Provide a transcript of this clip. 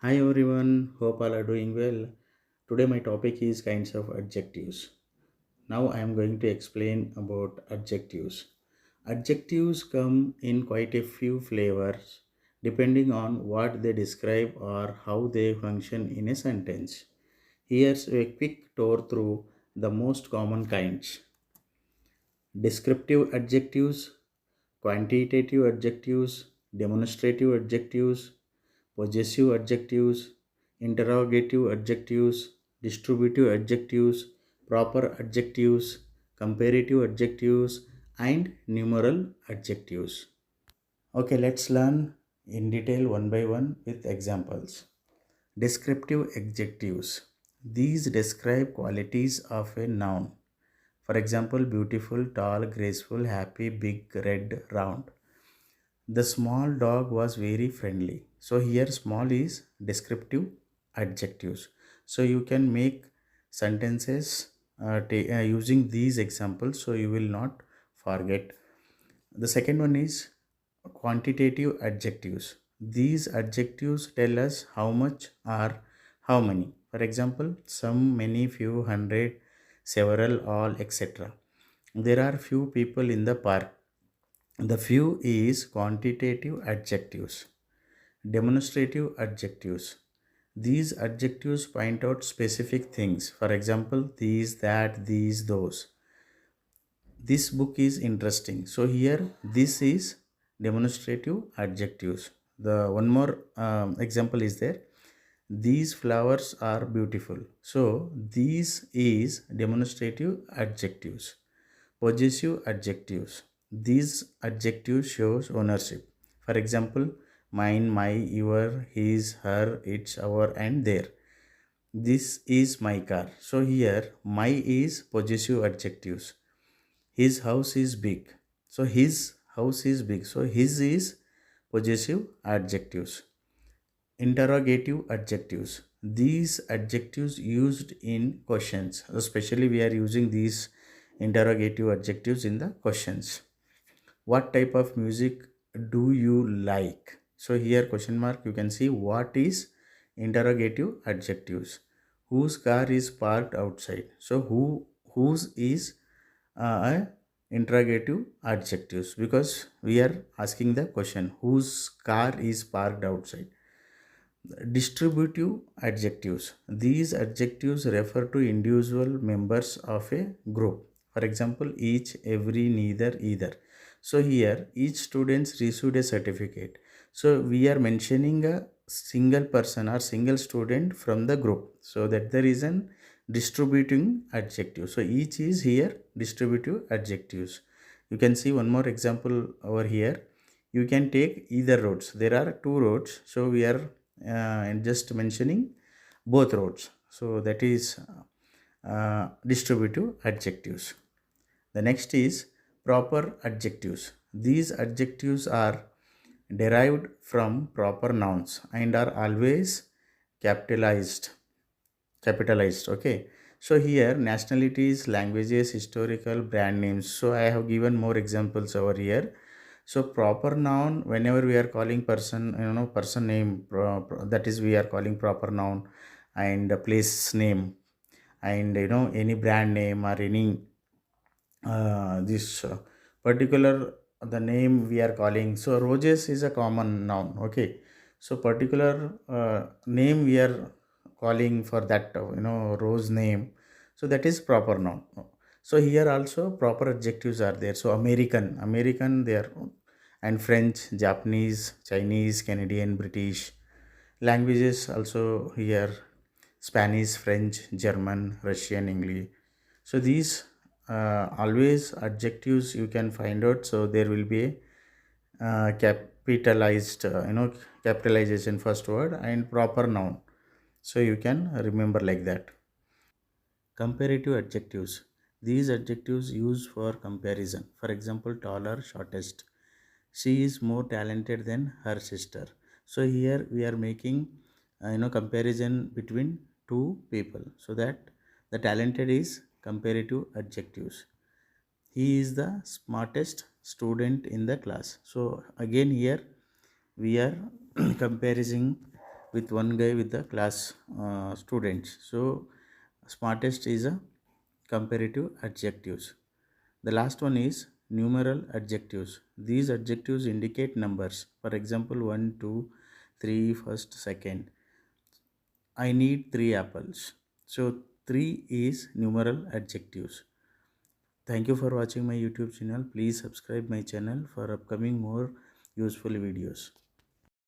Hi everyone, hope all are doing well. Today my topic is kinds of adjectives. Now I am going to explain about adjectives. Adjectives come in quite a few flavors depending on what they describe or how they function in a sentence. Here's a quick tour through the most common kinds. Descriptive adjectives, quantitative adjectives, demonstrative adjectives, possessive adjectives, interrogative adjectives, distributive adjectives, proper adjectives, comparative adjectives, and numeral adjectives. Okay, let's learn in detail one by one with examples. Descriptive adjectives. These describe qualities of a noun. For example, beautiful, tall, graceful, happy, big, red, round. The small dog was very friendly. So here small is descriptive adjectives. So you can make sentences using these examples so you will not forget. The second one is quantitative adjectives. These adjectives tell us how much or how many. For example, some, many, few, hundred, several, all, etc. There are few people in the park. The few is quantitative adjectives. Demonstrative adjectives. These adjectives point out specific things. For example, these, that, these, those. This book is interesting. So here, this is demonstrative adjectives. The one more example is there. These flowers are beautiful. So these is demonstrative adjectives. Possessive adjectives. These adjectives shows ownership. For example, mine, my, your, his, her, its, our, and their. This is my car. So here my is possessive adjectives. His house is big. So his house is big. So his is possessive adjectives. Interrogative adjectives. These adjectives used in questions. Especially we are using these interrogative adjectives in the questions. What type of music do you like? So here question mark you can see what is interrogative adjectives. Whose car is parked outside? So whose is a interrogative adjectives because we are asking the question whose car is parked outside. Distributive adjectives. These adjectives refer to individual members of a group. For example, each, every, neither, either. So here, each student received a certificate. So we are mentioning a single person or single student from the group. So that the reason distributing adjective. So each is here distributive adjectives. You can see one more example over here. You can take either roads. There are two roads. So we are just mentioning both roads. So that is distributive adjectives. The next is proper adjectives. These adjectives are derived from proper nouns and are always capitalized. Capitalized. Okay. So here nationalities, languages, historical, brand names. So I have given more examples over here. So proper noun, whenever we are calling person, person name, that is we are calling proper noun, and place name, and any brand name or any this particular the name we are calling. So roses is a common noun. Okay. So particular name we are calling for that rose name. So that is proper noun. So here also proper adjectives are there. So American there, and French, Japanese, Chinese, Canadian, British. Languages also here Spanish, French, German, Russian, English. So these always adjectives you can find out. So there will be a capitalized, capitalization first word and proper noun. So you can remember like that. Comparative adjectives. These adjectives used for comparison. For example, taller, shortest. She is more talented than her sister. So here we are making comparison between two people. So that the talented is comparative adjectives. He is the smartest student in the class. So again here we are comparing with one guy with the class students. So smartest is a comparative adjectives. The last one is numeral adjectives. These adjectives indicate numbers. For example, 1, 2, 3, first, second. I need 3 apples. So 3 is numeral adjectives. Thank you for watching my YouTube channel. Please subscribe my channel for upcoming more useful videos.